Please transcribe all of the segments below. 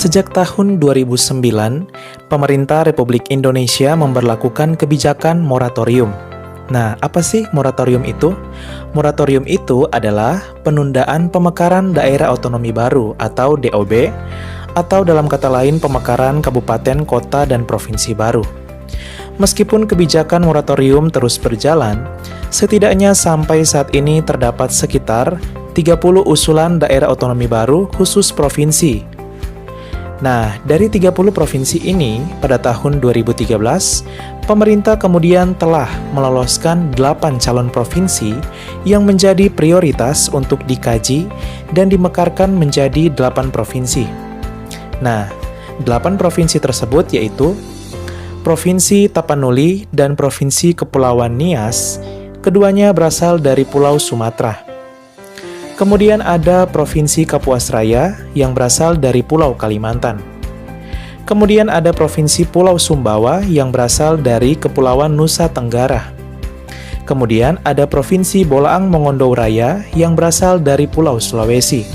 Sejak tahun 2009, pemerintah Republik Indonesia memberlakukan kebijakan moratorium. Nah, apa sih moratorium itu? Moratorium itu adalah penundaan pemekaran daerah otonomi baru atau DOB, atau dalam kata lain pemekaran kabupaten, kota, dan provinsi baru. Meskipun kebijakan moratorium terus berjalan, setidaknya sampai saat ini terdapat sekitar 30 usulan daerah otonomi baru khusus provinsi. Nah, dari 30 provinsi ini, pada tahun 2013, pemerintah kemudian telah meloloskan 8 calon provinsi yang menjadi prioritas untuk dikaji dan dimekarkan menjadi 8 provinsi. Nah, 8 provinsi tersebut yaitu Provinsi Tapanuli dan Provinsi Kepulauan Nias, keduanya berasal dari Pulau Sumatera. Kemudian ada Provinsi Kapuas Raya yang berasal dari Pulau Kalimantan. Kemudian ada Provinsi Pulau Sumbawa yang berasal dari Kepulauan Nusa Tenggara. Kemudian ada Provinsi Bolaang Mongondo Raya yang berasal dari Pulau Sulawesi.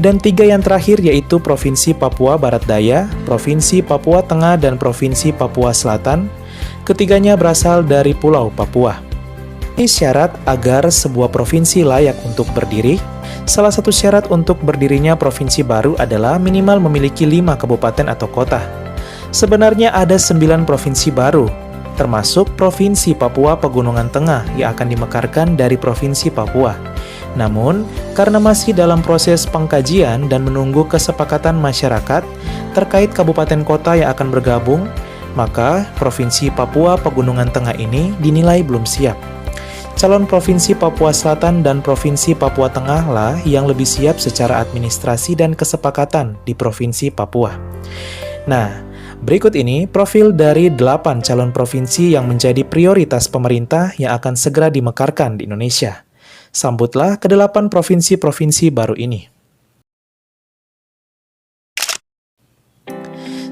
Dan 3 yang terakhir yaitu Provinsi Papua Barat Daya, Provinsi Papua Tengah, dan Provinsi Papua Selatan. Ketiganya berasal dari Pulau Papua. Ini syarat agar sebuah provinsi layak untuk berdiri. Salah satu syarat untuk berdirinya provinsi baru adalah minimal memiliki 5 kabupaten atau kota. Sebenarnya ada 9 provinsi baru, termasuk Provinsi Papua Pegunungan Tengah yang akan dimekarkan dari Provinsi Papua. Namun, karena masih dalam proses pengkajian dan menunggu kesepakatan masyarakat terkait kabupaten kota yang akan bergabung, maka Provinsi Papua Pegunungan Tengah ini dinilai belum siap. Calon Provinsi Papua Selatan dan Provinsi Papua Tengah lah yang lebih siap secara administrasi dan kesepakatan di Provinsi Papua. Nah, berikut ini profil dari 8 calon provinsi yang menjadi prioritas pemerintah yang akan segera dimekarkan di Indonesia. Sambutlah ke-8 provinsi-provinsi baru ini.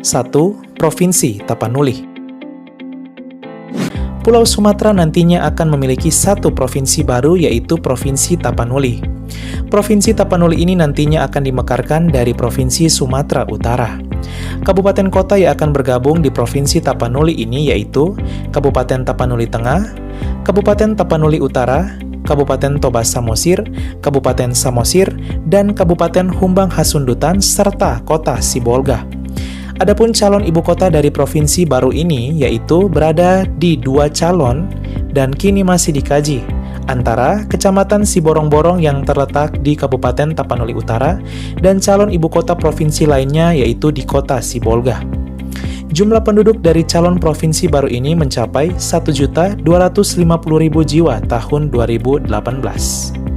1. Provinsi Tapanuli. Pulau Sumatera nantinya akan memiliki 1 provinsi baru yaitu Provinsi Tapanuli. Provinsi Tapanuli ini nantinya akan dimekarkan dari Provinsi Sumatera Utara. Kabupaten kota yang akan bergabung di Provinsi Tapanuli ini yaitu Kabupaten Tapanuli Tengah, Kabupaten Tapanuli Utara, Kabupaten Toba Samosir, Kabupaten Samosir, dan Kabupaten Humbang Hasundutan, serta Kota Sibolga. Adapun calon ibu kota dari provinsi baru ini yaitu berada di 2 calon dan kini masih dikaji, antara Kecamatan Siborong-Borong yang terletak di Kabupaten Tapanuli Utara dan calon ibu kota provinsi lainnya yaitu di Kota Sibolga. Jumlah penduduk dari calon provinsi baru ini mencapai 1.250.000 jiwa tahun 2018.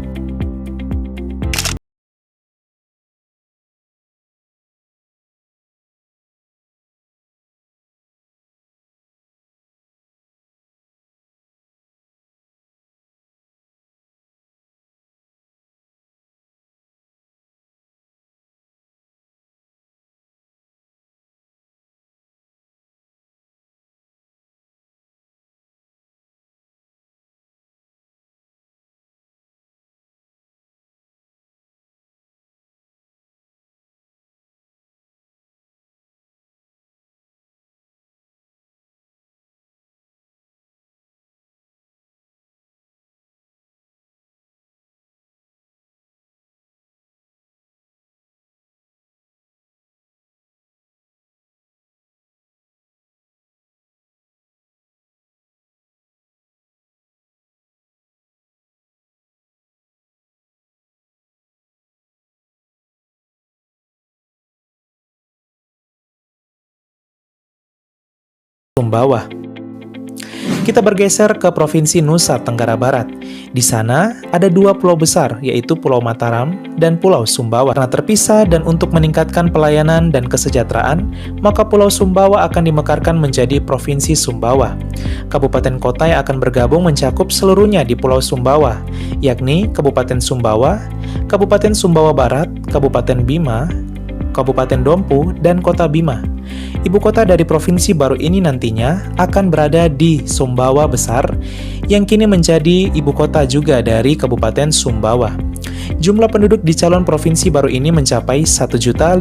Sumbawa. Kita bergeser ke Provinsi Nusa Tenggara Barat. Di sana ada 2 pulau besar, yaitu Pulau Mataram dan Pulau Sumbawa. Karena terpisah dan untuk meningkatkan pelayanan dan kesejahteraan, maka Pulau Sumbawa akan dimekarkan menjadi Provinsi Sumbawa. Kabupaten kota yang akan bergabung mencakup seluruhnya di Pulau Sumbawa, yakni Kabupaten Sumbawa, Kabupaten Sumbawa Barat, Kabupaten Bima, Kabupaten Dompu, dan Kota Bima. Ibu kota dari provinsi baru ini nantinya akan berada di Sumbawa Besar, yang kini menjadi ibu kota juga dari Kabupaten Sumbawa. Jumlah penduduk di calon provinsi baru ini mencapai 1.540.000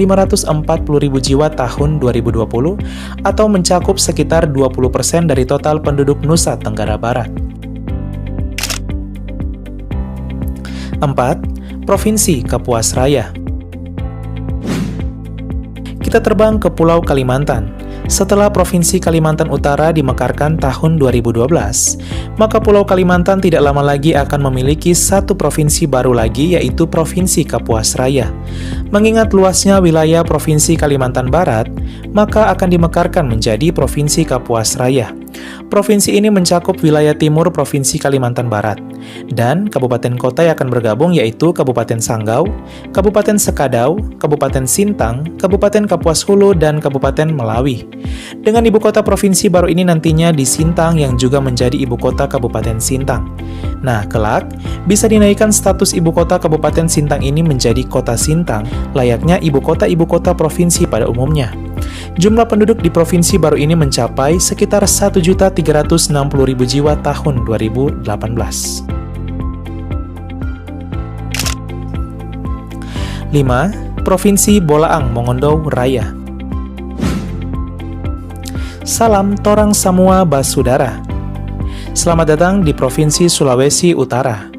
jiwa tahun 2020 atau mencakup sekitar 20% dari total penduduk Nusa Tenggara Barat. 4. Provinsi Kapuas Raya. Kita terbang ke Pulau Kalimantan. Setelah Provinsi Kalimantan Utara dimekarkan tahun 2012, maka Pulau Kalimantan tidak lama lagi akan memiliki satu provinsi baru lagi, yaitu Provinsi Kapuas Raya. Mengingat luasnya wilayah Provinsi Kalimantan Barat, maka akan dimekarkan menjadi Provinsi Kapuas Raya. Provinsi ini mencakup wilayah timur Provinsi Kalimantan Barat, dan kabupaten kota yang akan bergabung yaitu Kabupaten Sanggau, Kabupaten Sekadau, Kabupaten Sintang, Kabupaten Kapuas Hulu, dan Kabupaten Melawi. Dengan ibu kota provinsi baru ini nantinya di Sintang yang juga menjadi ibu kota Kabupaten Sintang. Nah, kelak bisa dinaikkan status ibu kota Kabupaten Sintang ini menjadi Kota Sintang, layaknya ibu kota provinsi pada umumnya. Jumlah penduduk di provinsi baru ini mencapai sekitar 1.360.000 jiwa tahun 2018. 5. Provinsi Bolaang Mongondo Raya. Salam torang samua basudara. Selamat datang di Provinsi Sulawesi Utara.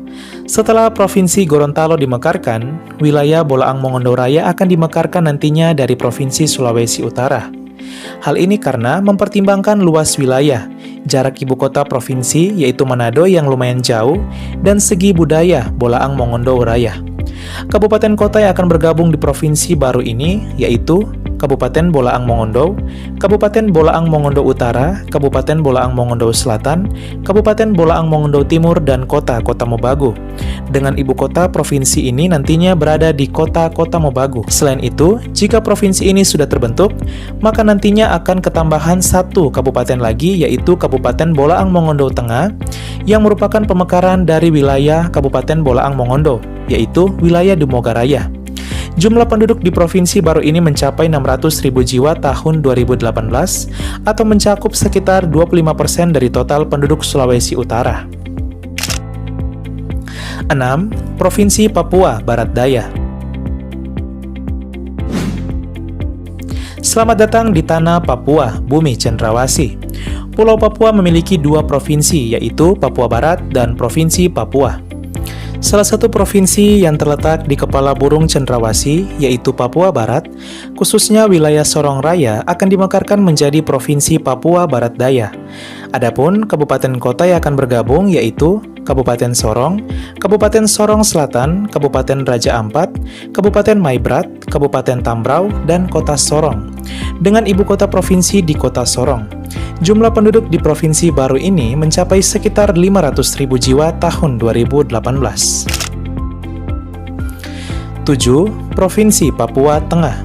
Setelah Provinsi Gorontalo dimekarkan, wilayah Bolaang Mongondo Raya akan dimekarkan nantinya dari Provinsi Sulawesi Utara. Hal ini karena mempertimbangkan luas wilayah, jarak ibu kota provinsi yaitu Manado yang lumayan jauh, dan segi budaya Bolaang Mongondo Raya. Kabupaten kota yang akan bergabung di provinsi baru ini yaitu Kabupaten Bolaang Mongondo, Kabupaten Bolaang Mongondo Utara, Kabupaten Bolaang Mongondo Selatan, Kabupaten Bolaang Mongondo Timur, dan Kota Mobagu. Dengan ibu kota provinsi ini nantinya berada di Kota Mobagu. Selain itu, jika provinsi ini sudah terbentuk, maka nantinya akan ketambahan satu kabupaten lagi yaitu Kabupaten Bolaang Mongondo Tengah yang merupakan pemekaran dari wilayah Kabupaten Bolaang Mongondo, yaitu wilayah Dumogaraya. Jumlah penduduk di provinsi baru ini mencapai 600.000 jiwa tahun 2018 atau mencakup sekitar 25% dari total penduduk Sulawesi Utara. 6. Provinsi Papua Barat Daya. Selamat datang di tanah Papua, bumi cendrawasih. Pulau Papua memiliki dua provinsi, yaitu Papua Barat dan Provinsi Papua. Salah satu provinsi yang terletak di kepala burung cendrawasih, yaitu Papua Barat, khususnya wilayah Sorong Raya, akan dimekarkan menjadi Provinsi Papua Barat Daya. Adapun kabupaten kota yang akan bergabung yaitu Kabupaten Sorong, Kabupaten Sorong Selatan, Kabupaten Raja Ampat, Kabupaten Maibrat, Kabupaten Tambrau, dan Kota Sorong, dengan ibu kota provinsi di Kota Sorong. Jumlah penduduk di provinsi baru ini mencapai sekitar 500.000 jiwa tahun 2018. 7. Provinsi Papua Tengah.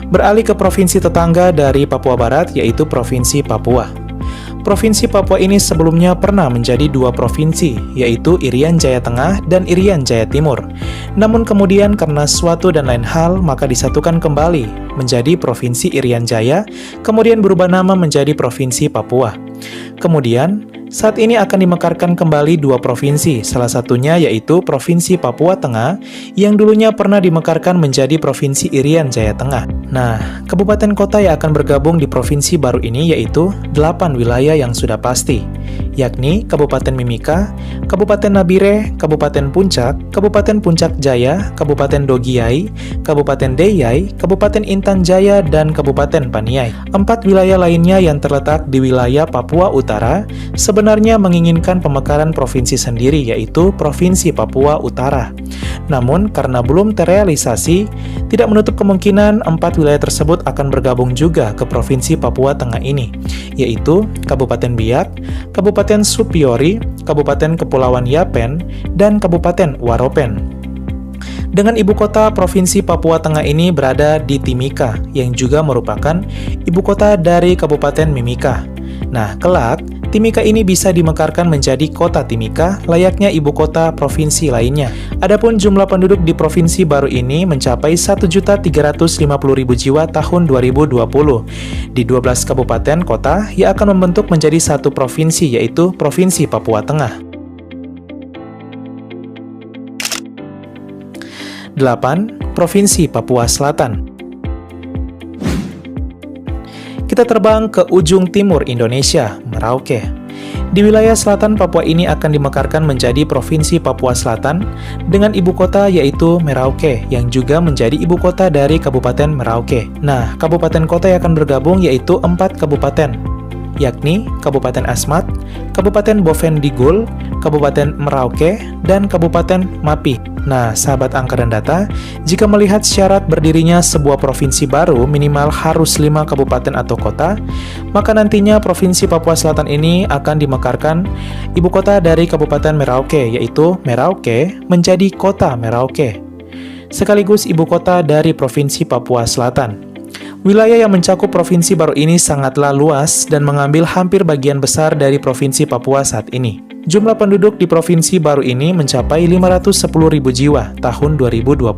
Beralih ke provinsi tetangga dari Papua Barat, yaitu Provinsi Papua. Provinsi Papua ini sebelumnya pernah menjadi dua provinsi, yaitu Irian Jaya Tengah dan Irian Jaya Timur. Namun kemudian karena suatu dan lain hal, maka disatukan kembali menjadi Provinsi Irian Jaya, kemudian berubah nama menjadi Provinsi Papua. Kemudian, saat ini akan dimekarkan kembali dua provinsi, salah satunya yaitu Provinsi Papua Tengah, yang dulunya pernah dimekarkan menjadi Provinsi Irian Jaya Tengah. Nah, kabupaten kota yang akan bergabung di provinsi baru ini yaitu 8 wilayah yang sudah pasti, yakni Kabupaten Mimika, Kabupaten Nabire, Kabupaten Puncak, Kabupaten Puncak Jaya, Kabupaten Dogiai, Kabupaten Deyai, Kabupaten Intan Jaya, dan Kabupaten Paniai. 4 wilayah lainnya yang terletak di wilayah Papua Utara sebenarnya menginginkan pemekaran provinsi sendiri, yaitu Provinsi Papua Utara. Namun, karena belum terrealisasi, tidak menutup kemungkinan 4 wilayah tersebut akan bergabung juga ke Provinsi Papua Tengah ini, yaitu Kabupaten Biak, Kabupaten Supiori, Kabupaten Kepulauan Yapen, dan Kabupaten Waropen. Dengan ibu kota Provinsi Papua Tengah ini berada di Timika, yang juga merupakan ibu kota dari Kabupaten Mimika. Nah, kelak, Timika ini bisa dimekarkan menjadi Kota Timika, layaknya ibu kota provinsi lainnya. Adapun jumlah penduduk di provinsi baru ini mencapai 1.350.000 jiwa tahun 2020 di 12 kabupaten kota yang akan membentuk menjadi satu provinsi, yaitu Provinsi Papua Tengah. 8. Provinsi Papua Selatan. Kita terbang ke ujung timur Indonesia, Merauke. Di wilayah selatan Papua ini akan dimekarkan menjadi Provinsi Papua Selatan dengan ibu kota yaitu Merauke yang juga menjadi ibu kota dari Kabupaten Merauke. Nah, kabupaten kota yang akan bergabung yaitu 4 kabupaten, yakni Kabupaten Asmat, Kabupaten Bovendigul, Kabupaten Merauke, dan Kabupaten Mapi. Nah, sahabat angka dan data, jika melihat syarat berdirinya sebuah provinsi baru minimal harus 5 kabupaten atau kota, maka nantinya Provinsi Papua Selatan ini akan dimekarkan ibu kota dari Kabupaten Merauke, yaitu Merauke menjadi Kota Merauke, sekaligus ibu kota dari Provinsi Papua Selatan. Wilayah yang mencakup provinsi baru ini sangatlah luas dan mengambil hampir bagian besar dari Provinsi Papua saat ini. Jumlah penduduk di provinsi baru ini mencapai 510.000 jiwa tahun 2020.